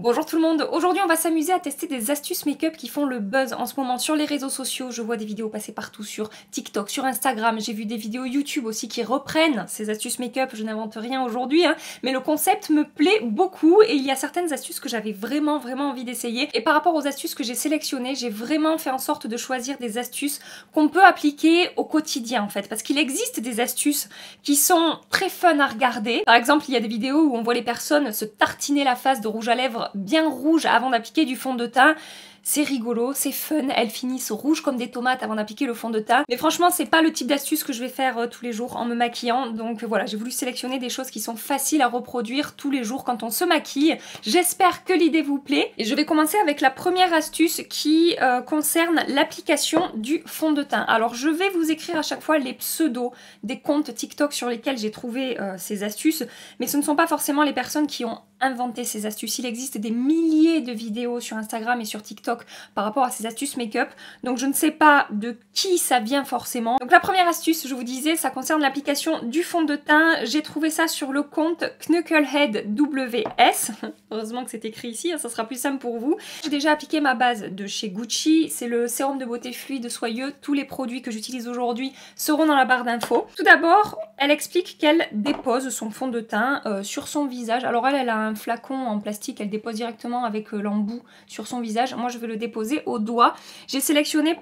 Bonjour tout le monde, aujourd'hui on va s'amuser à tester des astuces make-up qui font le buzz en ce moment sur les réseaux sociaux. Je vois des vidéos passer partout sur TikTok, sur Instagram, j'ai vu des vidéos YouTube aussi qui reprennent ces astuces make-up. Je n'invente rien aujourd'hui, mais le concept me plaît beaucoup et il y a certaines astuces que j'avais vraiment envie d'essayer. Et par rapport aux astuces que j'ai sélectionnées, j'ai vraiment fait en sorte de choisir des astuces qu'on peut appliquer au quotidien en fait. Parce qu'il existe des astuces qui sont très fun à regarder. Par exemple, il y a des vidéos où on voit les personnes se tartiner la face de rouge à lèvres bien rouge avant d'appliquer du fond de teint. C'est rigolo, c'est fun, elles finissent rouges comme des tomates avant d'appliquer le fond de teint. Mais franchement, c'est pas le type d'astuce que je vais faire tous les jours en me maquillant. Donc voilà, j'ai voulu sélectionner des choses qui sont faciles à reproduire tous les jours quand on se maquille. J'espère que l'idée vous plaît. Et je vais commencer avec la première astuce qui concerne l'application du fond de teint. Alors je vais vous écrire à chaque fois les pseudos des comptes TikTok sur lesquels j'ai trouvé ces astuces. Mais ce ne sont pas forcément les personnes qui ont inventé ces astuces. Il existe des milliers de vidéos sur Instagram et sur TikTok par rapport à ces astuces make-up, donc je ne sais pas de qui ça vient forcément. Donc la première astuce, je vous disais, ça concerne l'application du fond de teint. J'ai trouvé ça sur le compte Knucklehead WS. Heureusement que c'est écrit ici, ça sera plus simple pour vous. J'ai déjà appliqué ma base de chez Gucci, c'est le sérum de beauté fluide soyeux. Tous les produits que j'utilise aujourd'hui seront dans la barre d'infos. Tout d'abord, elle explique qu'elle dépose son fond de teint sur son visage. Alors elle a un flacon en plastique, elle dépose directement avec l'embout sur son visage. Moi je vais le déposer au doigt. J'ai sélectionné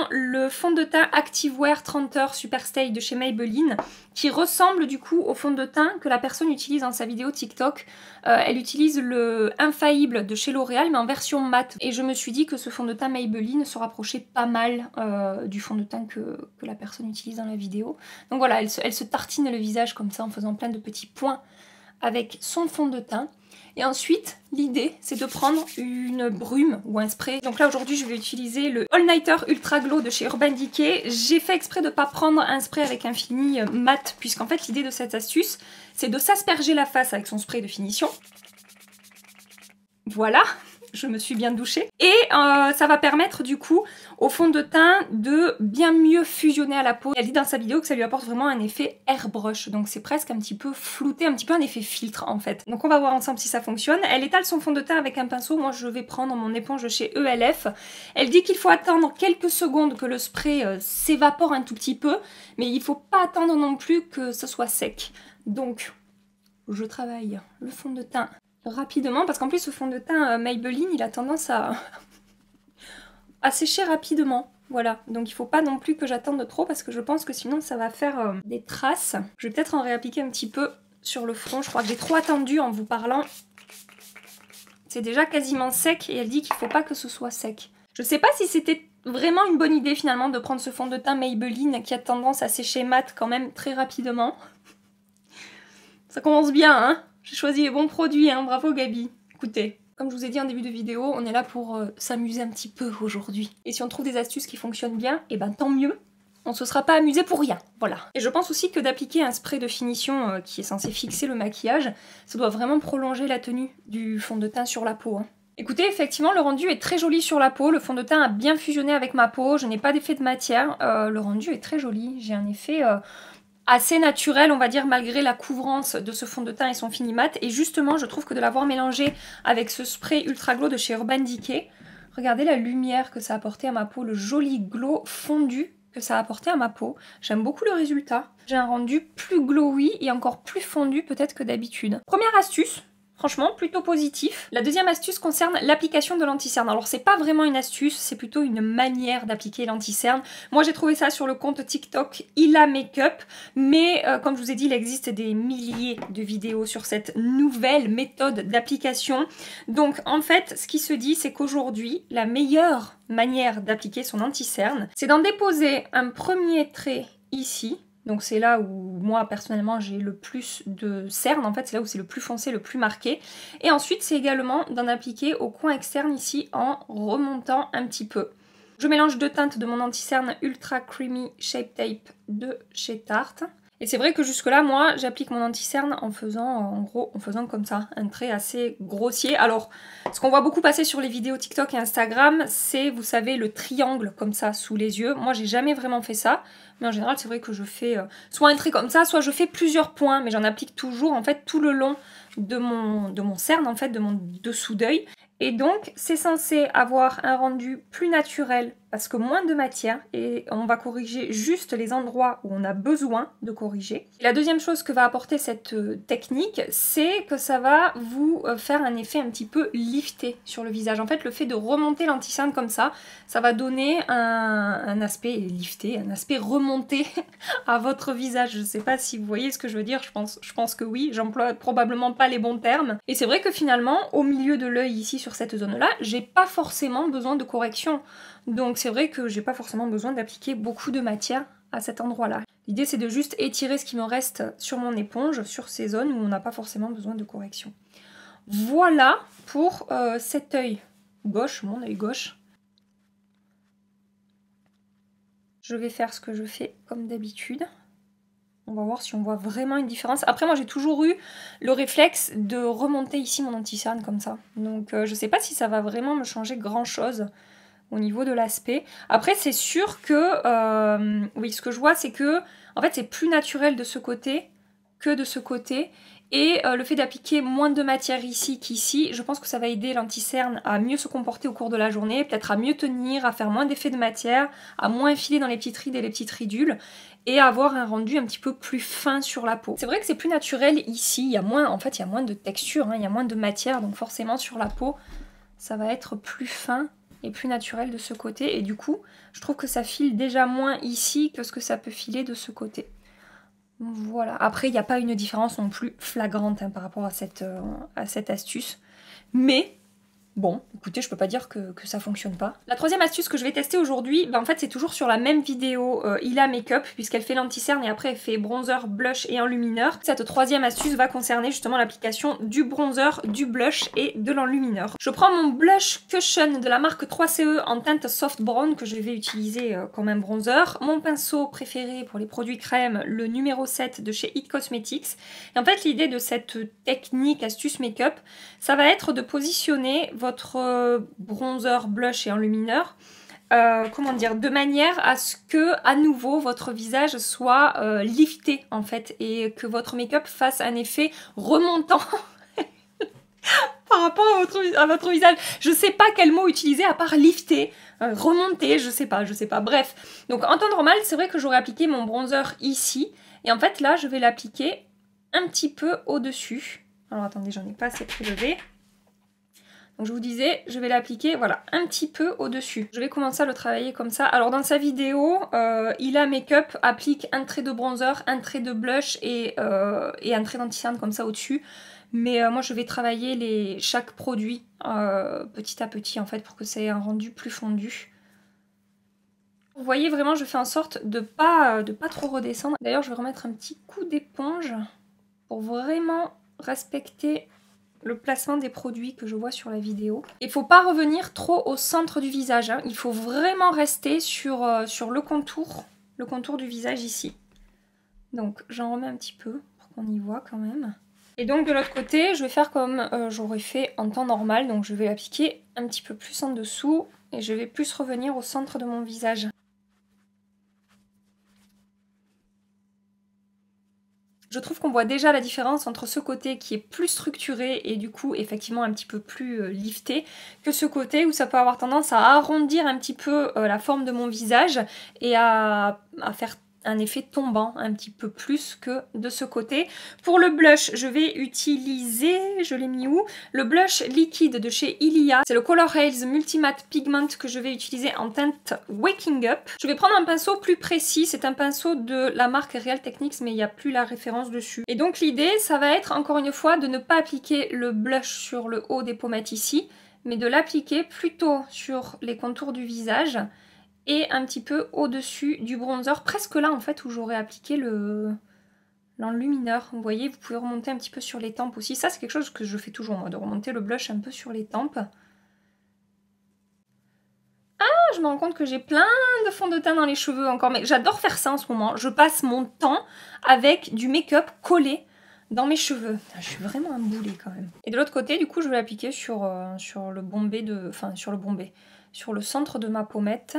le fond de teint Activewear 30 heures Super Stay de chez Maybelline qui ressemble du coup au fond de teint que la personne utilise dans sa vidéo TikTok. Elle utilise le Infaillible de chez L'Oréal mais en version mat. Et je me suis dit que ce fond de teint Maybelline se rapprochait pas mal du fond de teint que la personne utilise dans la vidéo. Donc voilà, elle se tartine le visage comme ça en faisant plein de petits points avec son fond de teint. Et ensuite, l'idée, c'est de prendre une brume ou un spray. Donc là, aujourd'hui, je vais utiliser le All Nighter Ultra Glow de chez Urban Decay. J'ai fait exprès de ne pas prendre un spray avec un fini mat, puisqu'en fait, l'idée de cette astuce, c'est de s'asperger la face avec son spray de finition. Voilà, je me suis bien douchée. Et ça va permettre du coup au fond de teint de bien mieux fusionner à la peau. Elle dit dans sa vidéo que ça lui apporte vraiment un effet airbrush. Donc c'est presque un petit peu flouté, un petit peu un effet filtre en fait. Donc on va voir ensemble si ça fonctionne. Elle étale son fond de teint avec un pinceau. Moi je vais prendre mon éponge chez ELF. Elle dit qu'il faut attendre quelques secondes que le spray s'évapore un tout petit peu. Mais il faut pas attendre non plus que ce soit sec. Donc je travaille le fond de teint rapidement, parce qu'en plus ce fond de teint Maybelline il a tendance à sécher rapidement, voilà, donc il faut pas non plus que j'attende trop parce que je pense que sinon ça va faire des traces. Je vais peut-être en réappliquer un petit peu sur le front, je crois que j'ai trop attendu en vous parlant. C'est déjà quasiment sec et elle dit qu'il faut pas que ce soit sec. Je sais pas si c'était vraiment une bonne idée finalement de prendre ce fond de teint Maybelline qui a tendance à sécher mat quand même très rapidement. Ça commence bien, hein. J'ai choisi les bons produits, hein, bravo Gabi. Écoutez, comme je vous ai dit en début de vidéo, on est là pour s'amuser un petit peu aujourd'hui. Et si on trouve des astuces qui fonctionnent bien, et ben tant mieux. On se sera pas amusé pour rien, voilà. Et je pense aussi que d'appliquer un spray de finition qui est censé fixer le maquillage, ça doit vraiment prolonger la tenue du fond de teint sur la peau, hein. Écoutez, effectivement, le rendu est très joli sur la peau. Le fond de teint a bien fusionné avec ma peau. Je n'ai pas d'effet de matière. Le rendu est très joli. J'ai un effet assez naturel, on va dire, malgré la couvrance de ce fond de teint et son fini mat. Et justement, je trouve que de l'avoir mélangé avec ce spray Ultra Glow de chez Urban Decay, regardez la lumière que ça a apporté à ma peau, le joli glow fondu que ça a apporté à ma peau. J'aime beaucoup le résultat. J'ai un rendu plus glowy et encore plus fondu peut-être que d'habitude. Première astuce. Franchement, plutôt positif. La deuxième astuce concerne l'application de l'anti-cerne. Alors c'est pas vraiment une astuce, c'est plutôt une manière d'appliquer l'anti-cerne. Moi j'ai trouvé ça sur le compte TikTok Ila Makeup, mais comme je vous ai dit, il existe des milliers de vidéos sur cette nouvelle méthode d'application. Donc en fait, ce qui se dit, c'est qu'aujourd'hui, la meilleure manière d'appliquer son anti-cerne, c'est d'en déposer un premier trait ici. Donc c'est là où moi personnellement j'ai le plus de cernes, en fait c'est là où c'est le plus foncé, le plus marqué. Et ensuite c'est également d'en appliquer au coin externe ici en remontant un petit peu. Je mélange deux teintes de mon anti-cerne Ultra Creamy Shape Tape de chez Tarte. Et Et c'est vrai que jusque là, moi, j'applique mon anti-cerne en faisant, en gros, en faisant comme ça, un trait assez grossier. Alors, ce qu'on voit beaucoup passer sur les vidéos TikTok et Instagram, c'est, vous savez, le triangle comme ça, sous les yeux. Moi, j'ai jamais vraiment fait ça, mais en général, c'est vrai que je fais soit un trait comme ça, soit je fais plusieurs points, mais j'en applique toujours, en fait, tout le long de mon cerne, en fait, de mon dessous d'œil. Et donc, c'est censé avoir un rendu plus naturel parce que moins de matière et on va corriger juste les endroits où on a besoin de corriger. Et la deuxième chose que va apporter cette technique, c'est que ça va vous faire un effet un petit peu lifté sur le visage. En fait, le fait de remonter l'anti-cerne comme ça va donner un aspect lifté, un aspect remonté à votre visage. Je ne sais pas si vous voyez ce que je veux dire, je pense que oui, j'emploie probablement pas les bons termes. Et c'est vrai que finalement, au milieu de l'œil ici, sur cette zone-là, j'ai pas forcément besoin de correction. Donc c'est vrai que j'ai pas forcément besoin d'appliquer beaucoup de matière à cet endroit-là. L'idée c'est de juste étirer ce qui me reste sur mon éponge, sur ces zones où on n'a pas forcément besoin de correction. Voilà pour cet œil gauche, mon œil gauche. Je vais faire ce que je fais comme d'habitude. On va voir si on voit vraiment une différence. Après, moi, j'ai toujours eu le réflexe de remonter ici mon anti-cerne comme ça. Donc, je sais pas si ça va vraiment me changer grand-chose au niveau de l'aspect. Après, c'est sûr que... oui, ce que je vois, c'est que... En fait, c'est plus naturel de ce côté que de ce côté. Et le fait d'appliquer moins de matière ici qu'ici, je pense que ça va aider l'anti-cerne à mieux se comporter au cours de la journée, peut-être à mieux tenir, à faire moins d'effet de matière, à moins filer dans les petites rides et les petites ridules, et à avoir un rendu un petit peu plus fin sur la peau. C'est vrai que c'est plus naturel ici, il y a moins, en fait, il y a moins de texture, hein, il y a moins de matière, donc forcément sur la peau, ça va être plus fin et plus naturel de ce côté, et du coup, je trouve que ça file déjà moins ici que ce que ça peut filer de ce côté. Voilà, après il n'y a pas une différence non plus flagrante hein, par rapport à cette astuce, mais bon, écoutez, je peux pas dire que ça fonctionne pas. La troisième astuce que je vais tester aujourd'hui, en fait c'est toujours sur la même vidéo Ila Makeup, puisqu'elle fait l'anti-cerne et après elle fait bronzer, blush et enlumineur. Cette troisième astuce va concerner justement l'application du bronzer, du blush et de l'enlumineur. Je prends mon blush Cushion de la marque 3CE en teinte soft brown que je vais utiliser comme un bronzer. Mon pinceau préféré pour les produits crème, le numéro 7 de chez It Cosmetics. Et en fait l'idée de cette technique astuce make-up, ça va être de positionner votre bronzer, blush et enlumineur, comment dire, de manière à ce que, à nouveau, votre visage soit lifté, en fait, et que votre make-up fasse un effet remontant par rapport à votre visage. Je sais pas quel mot utiliser à part lifter, remonter, je sais pas, bref. Donc, en temps normal, c'est vrai que j'aurais appliqué mon bronzer ici, et en fait, là, je vais l'appliquer un petit peu au-dessus. Alors, attendez, j'en ai pas assez prélevé. Donc je vous disais, je vais l'appliquer, voilà, un petit peu au-dessus. Je vais commencer à le travailler comme ça. Alors dans sa vidéo, Ila Makeup applique un trait de bronzer, un trait de blush et un trait d'anti-cerne comme ça au-dessus. Mais moi je vais travailler chaque produit petit à petit en fait pour que ça ait un rendu plus fondu. Vous voyez vraiment, je fais en sorte de pas trop redescendre. D'ailleurs je vais remettre un petit coup d'éponge pour vraiment respecter le placement des produits que je vois sur la vidéo. Il ne faut pas revenir trop au centre du visage, hein. Il faut vraiment rester sur le contour du visage ici. Donc j'en remets un petit peu pour qu'on y voit quand même. Et donc de l'autre côté, je vais faire comme j'aurais fait en temps normal, donc je vais l'appliquer un petit peu plus en dessous et je vais plus revenir au centre de mon visage. Je trouve qu'on voit déjà la différence entre ce côté qui est plus structuré et du coup effectivement un petit peu plus lifté que ce côté où ça peut avoir tendance à arrondir un petit peu la forme de mon visage et à faire un effet tombant un petit peu plus que de ce côté. Pour le blush, je vais utiliser, je l'ai mis où? Le blush liquide de chez Ilia. C'est le Color Hales Multimatte Pigment que je vais utiliser en teinte Waking Up. Je vais prendre un pinceau plus précis, c'est un pinceau de la marque Real Techniques mais il n'y a plus la référence dessus. Et donc l'idée, ça va être encore une fois de ne pas appliquer le blush sur le haut des pommettes ici, mais de l'appliquer plutôt sur les contours du visage et un petit peu au-dessus du bronzer, presque là en fait où j'aurais appliqué l'enlumineur. Vous voyez, vous pouvez remonter un petit peu sur les tempes aussi. Ça c'est quelque chose que je fais toujours moi, de remonter le blush un peu sur les tempes. Ah, je me rends compte que j'ai plein de fond de teint dans les cheveux encore. Mais j'adore faire ça en ce moment. Je passe mon temps avec du make-up collé dans mes cheveux. Je suis vraiment un boulet quand même. Et de l'autre côté, du coup, je vais l'appliquer sur le bombé de... Enfin, sur le bombé. Sur le centre de ma pommette.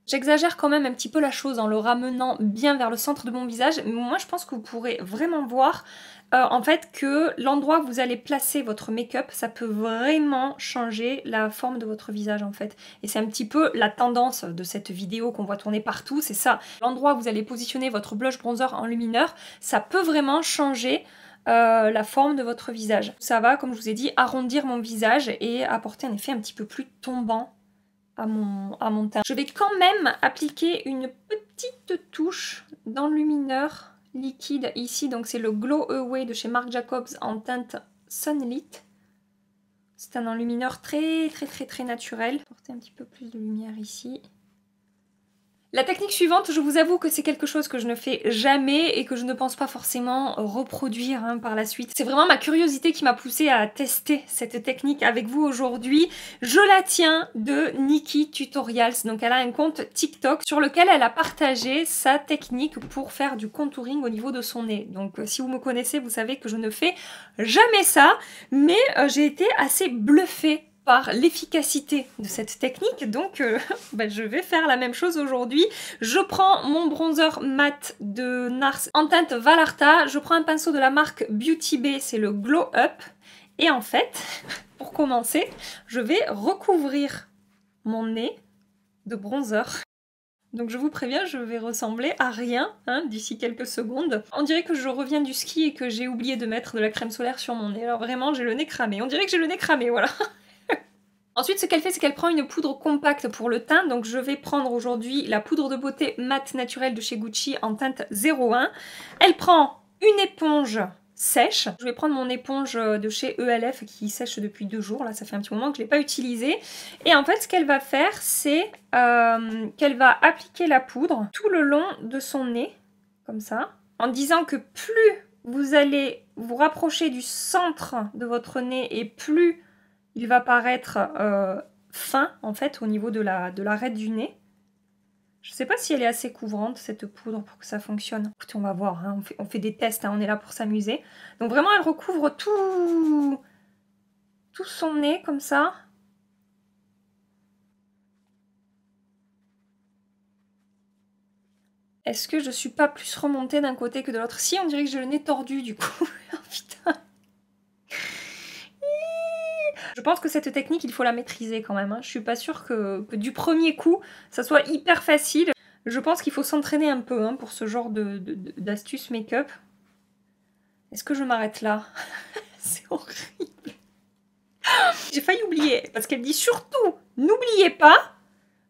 J'exagère quand même un petit peu la chose en le ramenant bien vers le centre de mon visage. Mais moi, je pense que vous pourrez vraiment voir en fait que l'endroit où vous allez placer votre make-up, ça peut vraiment changer la forme de votre visage en fait. Et c'est un petit peu la tendance de cette vidéo qu'on voit tourner partout, c'est ça. L'endroit où vous allez positionner votre blush bronzer enlumineur, ça peut vraiment changer la forme de votre visage. Ça va, comme je vous ai dit, arrondir mon visage et apporter un effet un petit peu plus tombant à mon teint. Je vais quand même appliquer une petite touche d'enlumineur liquide ici. Donc c'est le Glow Away de chez Marc Jacobs en teinte Sunlit. C'est un enlumineur très naturel. Porter un petit peu plus de lumière ici. La technique suivante, je vous avoue que c'est quelque chose que je ne fais jamais et que je ne pense pas forcément reproduire par la suite. C'est vraiment ma curiosité qui m'a poussée à tester cette technique avec vous aujourd'hui. Je la tiens de Nikki Tutorials, donc elle a un compte TikTok sur lequel elle a partagé sa technique pour faire du contouring au niveau de son nez. Donc si vous me connaissez, vous savez que je ne fais jamais ça, mais j'ai été assez bluffée par l'efficacité de cette technique, donc je vais faire la même chose aujourd'hui. Je prends mon bronzer mat de NARS en teinte Valarta, je prends un pinceau de la marque Beauty Bay, c'est le Glow Up, et en fait, pour commencer, je vais recouvrir mon nez de bronzer. Donc je vous préviens, je vais ressembler à rien d'ici quelques secondes. On dirait que je reviens du ski et que j'ai oublié de mettre de la crème solaire sur mon nez, alors vraiment j'ai le nez cramé, on dirait que j'ai le nez cramé, voilà. Ensuite, ce qu'elle fait, c'est qu'elle prend une poudre compacte pour le teint. Donc, je vais prendre aujourd'hui la poudre de beauté mat naturelle de chez Gucci en teinte 01. Elle prend une éponge sèche. Je vais prendre mon éponge de chez ELF qui sèche depuis 2 jours. Là, ça fait un petit moment que je ne l'ai pas utilisée. Et en fait, ce qu'elle va faire, c'est qu'elle va appliquer la poudre tout le long de son nez, comme ça, en disant que plus vous allez vous rapprocher du centre de votre nez et plus il va paraître fin, en fait, au niveau de l'arête du nez. Je ne sais pas si elle est assez couvrante, cette poudre, pour que ça fonctionne. Écoutez, on va voir, on fait des tests, on est là pour s'amuser. Donc vraiment, elle recouvre tout son nez, comme ça. Est-ce que je suis pas plus remontée d'un côté que de l'autre? Si, on dirait que j'ai le nez tordu, du coup. Oh, putain. Je pense que cette technique, il faut la maîtriser quand même. Je suis pas sûre que du premier coup, ça soit hyper facile. Je pense qu'il faut s'entraîner un peu pour ce genre d'astuces make-up. Est-ce que je m'arrête là? C'est horrible. J'ai failli oublier, parce qu'elle dit surtout, n'oubliez pas,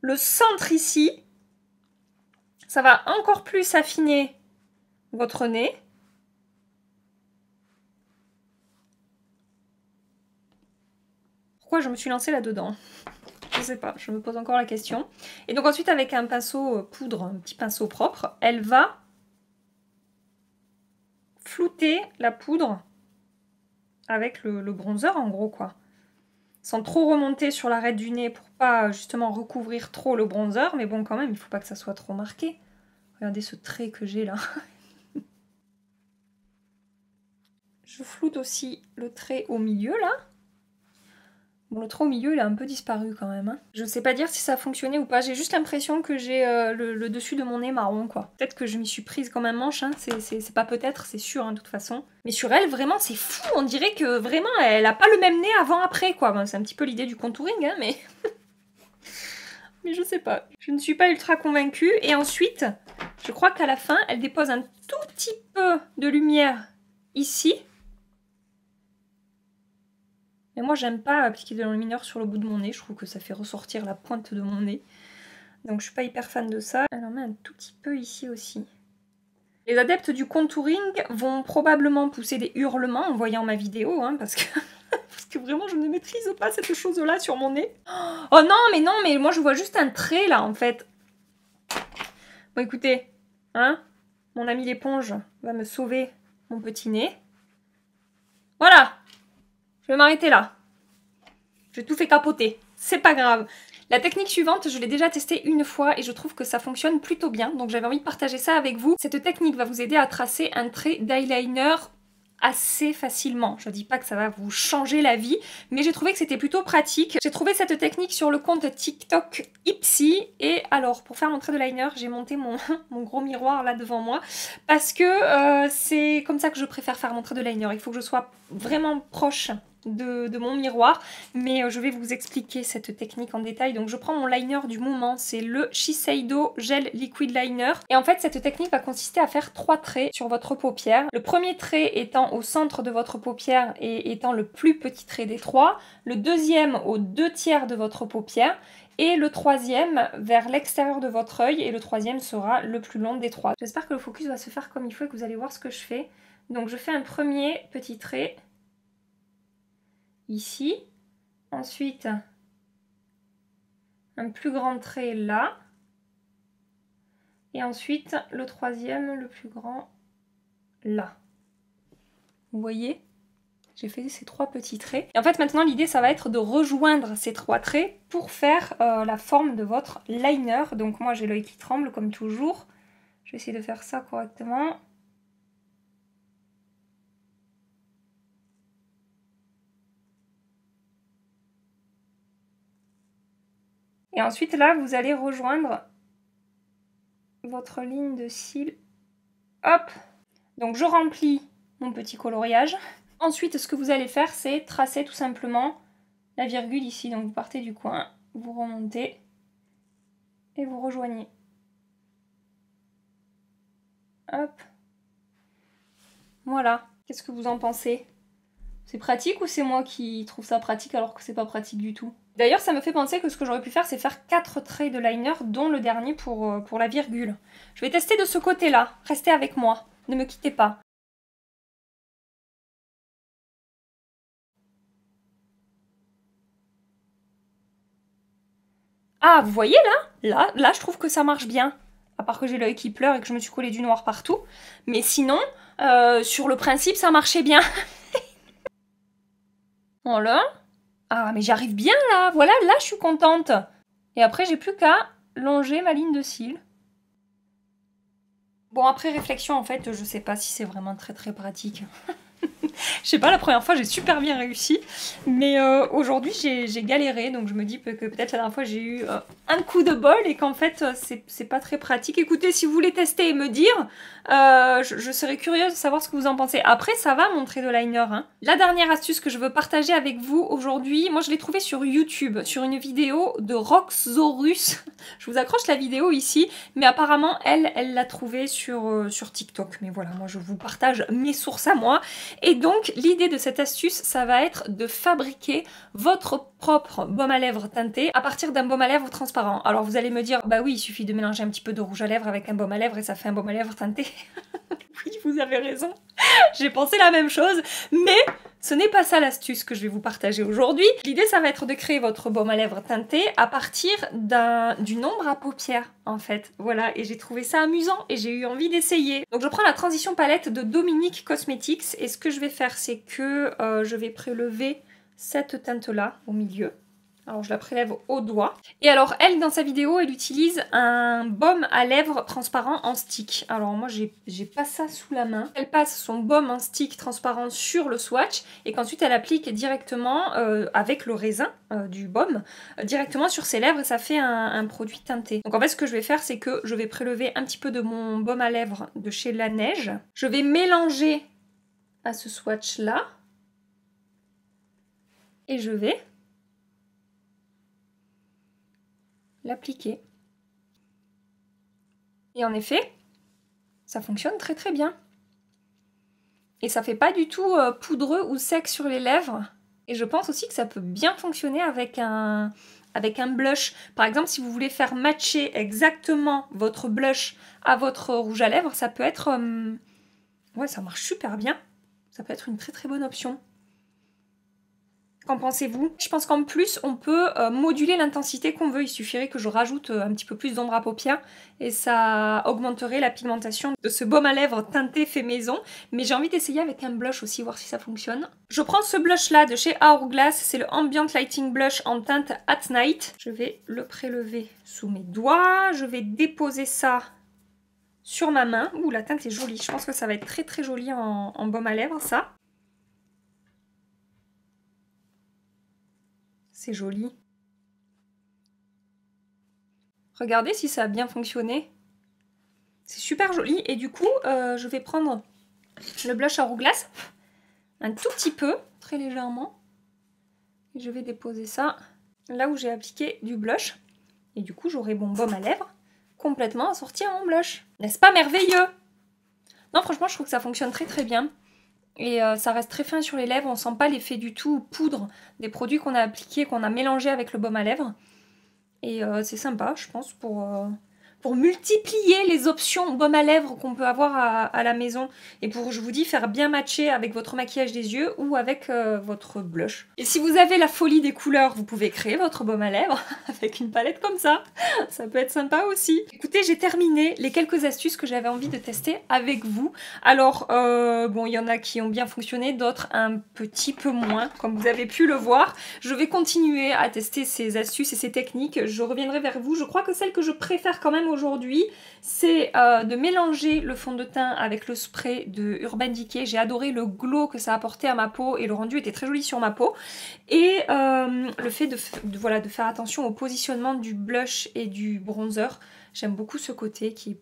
le centre ici, ça va encore plus affiner votre nez. Pourquoi je me suis lancée là-dedans? Je sais pas, je me pose encore la question. Et donc ensuite, avec un pinceau poudre, un petit pinceau propre, elle va flouter la poudre avec le bronzer en gros, quoi. Sans trop remonter sur l'arête du nez pour pas justement recouvrir trop le bronzer. Mais bon, quand même, il faut pas que ça soit trop marqué. Regardez ce trait que j'ai là. Je floute aussi le trait au milieu là. Bon, le trait au milieu, il a un peu disparu quand même. Je ne sais pas dire si ça a fonctionné ou pas. J'ai juste l'impression que j'ai le dessus de mon nez marron, quoi. Peut-être que je m'y suis prise comme un manche, c'est pas peut-être, c'est sûr, de toute façon. Mais sur elle, vraiment, c'est fou. On dirait que vraiment, elle a pas le même nez avant-après, quoi. Bon, c'est un petit peu l'idée du contouring, mais... mais je sais pas. Je ne suis pas ultra convaincue. Et ensuite, je crois qu'à la fin, elle dépose un tout petit peu de lumière ici. Mais moi, j'aime pas appliquer de l'enlumineur sur le bout de mon nez. Je trouve que ça fait ressortir la pointe de mon nez. Donc, je suis pas hyper fan de ça. Elle en met un tout petit peu ici aussi. Les adeptes du contouring vont probablement pousser des hurlements en voyant ma vidéo, parce que vraiment, je ne maîtrise pas cette chose-là sur mon nez. Oh non, mais moi, je vois juste un trait, là, en fait. Bon, écoutez, mon ami l'éponge va me sauver mon petit nez. Voilà! Je vais m'arrêter là. J'ai tout fait capoter. c'est pas grave. La technique suivante, je l'ai déjà testée une fois et je trouve que ça fonctionne plutôt bien, donc j'avais envie de partager ça avec vous. Cette technique va vous aider à tracer un trait d'eyeliner assez facilement. Je dis pas que ça va vous changer la vie, mais j'ai trouvé que c'était plutôt pratique. J'ai trouvé cette technique sur le compte TikTok Ipsy, et alors pour faire mon trait de liner, j'ai monté mon gros miroir là devant moi, parce que c'est comme ça que je préfère faire mon trait de liner. Il faut que je sois vraiment proche de mon miroir, mais je vais vous expliquer cette technique en détail. Donc je prends mon liner du moment, c'est le Shiseido Gel Liquid Liner, et en fait cette technique va consister à faire 3 traits sur votre paupière. Le premier trait étant au centre de votre paupière et étant le plus petit trait des 3, le deuxième aux 2/3 de votre paupière, et le troisième vers l'extérieur de votre œil, et le troisième sera le plus long des 3. J'espère que le focus va se faire comme il faut et que vous allez voir ce que je fais. Donc je fais un premier petit trait ici, ensuite un plus grand trait là, et ensuite le troisième, le plus grand, là. Vous voyez? J'ai fait ces 3 petits traits. Et en fait maintenant l'idée ça va être de rejoindre ces 3 traits pour faire la forme de votre liner. Donc moi j'ai l'œil qui tremble comme toujours. Je vais essayer de faire ça correctement. Et ensuite là, vous allez rejoindre votre ligne de cils. Hop! Donc je remplis mon petit coloriage. Ensuite, ce que vous allez faire, c'est tracer tout simplement la virgule ici. Donc vous partez du coin, vous remontez et vous rejoignez. Hop! Voilà. Qu'est-ce que vous en pensez? C'est pratique ou c'est moi qui trouve ça pratique alors que c'est pas pratique du tout? D'ailleurs, ça me fait penser que ce que j'aurais pu faire, c'est faire 4 traits de liner, dont le dernier pour la virgule. Je vais tester de ce côté-là. Restez avec moi. Ne me quittez pas. Ah, vous voyez là? Là, je trouve que ça marche bien. À part que j'ai l'œil qui pleure et que je me suis collé du noir partout. Mais sinon, sur le principe, ça marchait bien. Voilà. Ah, mais j'arrive bien là. Voilà, là, je suis contente. Et après, j'ai plus qu'à longer ma ligne de cils. Bon, après réflexion, en fait, je sais pas si c'est vraiment très pratique. Je sais pas, la première fois j'ai super bien réussi, mais aujourd'hui j'ai galéré, donc je me dis que peut-être la dernière fois j'ai eu un coup de bol et qu'en fait c'est pas très pratique. Écoutez, si vous voulez tester et me dire, je serais curieuse de savoir ce que vous en pensez. Après ça va mon trait de liner, hein. La dernière astuce que je veux partager avec vous aujourd'hui, moi je l'ai trouvée sur YouTube, sur une vidéo de Roxorus. Je vous accroche la vidéo ici, mais apparemment elle l'a trouvée sur TikTok. Mais voilà, moi je vous partage mes sources à moi. Et donc l'idée de cette astuce, ça va être de fabriquer votre propre baume à lèvres teinté à partir d'un baume à lèvres transparent. Alors vous allez me dire, bah oui, il suffit de mélanger un petit peu de rouge à lèvres avec un baume à lèvres et ça fait un baume à lèvres teinté. Oui, vous avez raison, j'ai pensé la même chose, mais ce n'est pas ça l'astuce que je vais vous partager aujourd'hui. L'idée, ça va être de créer votre baume à lèvres teinté à partir d'une ombre à paupières, en fait. Voilà, et j'ai trouvé ça amusant et j'ai eu envie d'essayer. Donc je prends la transition palette de Dominique Cosmetics et ce que je vais faire, c'est que je vais prélever cette teinte-là au milieu. Alors je la prélève au doigt. Et alors elle, dans sa vidéo, elle utilise un baume à lèvres transparent en stick. Alors moi j'ai pas ça sous la main. Elle passe son baume en stick transparent sur le swatch et qu'ensuite elle applique directement avec le raisin du baume directement sur ses lèvres et ça fait un produit teinté. Donc en fait ce que je vais faire, c'est que je vais prélever un petit peu de mon baume à lèvres de chez La Neige. Je vais mélanger à ce swatch là et je vais l'appliquer. Et en effet, ça fonctionne très bien. Et ça fait pas du tout poudreux ou sec sur les lèvres. Et je pense aussi que ça peut bien fonctionner avec un blush. Par exemple, si vous voulez faire matcher exactement votre blush à votre rouge à lèvres, ça peut être... ouais, ça marche super bien. Ça peut être une très bonne option. Qu'en pensez-vous? Je pense qu'en plus, on peut moduler l'intensité qu'on veut. Il suffirait que je rajoute un petit peu plus d'ombre à paupières et ça augmenterait la pigmentation de ce baume à lèvres teinté fait maison. Mais j'ai envie d'essayer avec un blush aussi, voir si ça fonctionne. Je prends ce blush là de chez Hourglass, c'est le Ambient Lighting Blush en teinte At Night. Je vais le prélever sous mes doigts, je vais déposer ça sur ma main. Ouh, la teinte est jolie, je pense que ça va être très très joli en baume à lèvres ça. C'est joli. Regardez si ça a bien fonctionné. C'est super joli. Et du coup, je vais prendre le blush Hourglass, un tout petit peu, très légèrement. Et je vais déposer ça là où j'ai appliqué du blush. Et du coup, j'aurai mon baume à lèvres complètement assorti à mon blush. N'est-ce pas merveilleux? Non, franchement, je trouve que ça fonctionne très très bien. Et ça reste très fin sur les lèvres, on sent pas l'effet du tout poudre des produits qu'on a appliqués, qu'on a mélangés avec le baume à lèvres. Et c'est sympa, je pense, pour multiplier les options baume à lèvres qu'on peut avoir à la maison. Et pour, je vous dis, faire bien matcher avec votre maquillage des yeux ou avec votre blush. Et si vous avez la folie des couleurs, vous pouvez créer votre baume à lèvres avec une palette comme ça. Ça peut être sympa aussi. Écoutez, j'ai terminé les quelques astuces que j'avais envie de tester avec vous. Alors, bon, il y en a qui ont bien fonctionné, d'autres un petit peu moins, comme vous avez pu le voir. Je vais continuer à tester ces astuces et ces techniques. Je reviendrai vers vous. Je crois que celle que je préfère quand même aujourd'hui, c'est de mélanger le fond de teint avec le spray de Urban Decay. J'ai adoré le glow que ça apportait à ma peau et le rendu était très joli sur ma peau. Et le fait de faire attention au positionnement du blush et du bronzer. J'aime beaucoup ce côté qui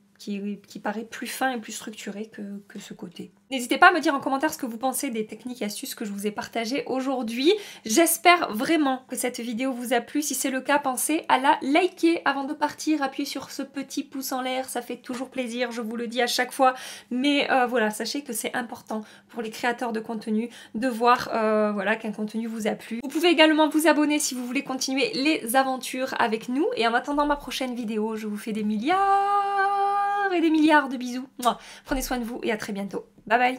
paraît plus fin et plus structuré que ce côté. N'hésitez pas à me dire en commentaire ce que vous pensez des techniques et astuces que je vous ai partagées aujourd'hui. J'espère vraiment que cette vidéo vous a plu. Si c'est le cas, pensez à la liker avant de partir. Appuyez sur ce petit pouce en l'air, ça fait toujours plaisir, je vous le dis à chaque fois. Mais voilà, sachez que c'est important pour les créateurs de contenu de voir voilà, qu'un contenu vous a plu. Vous pouvez également vous abonner si vous voulez continuer les aventures avec nous. Et en attendant ma prochaine vidéo, je vous fais des milliards et des milliards de bisous. Prenez soin de vous et à très bientôt. Bye bye.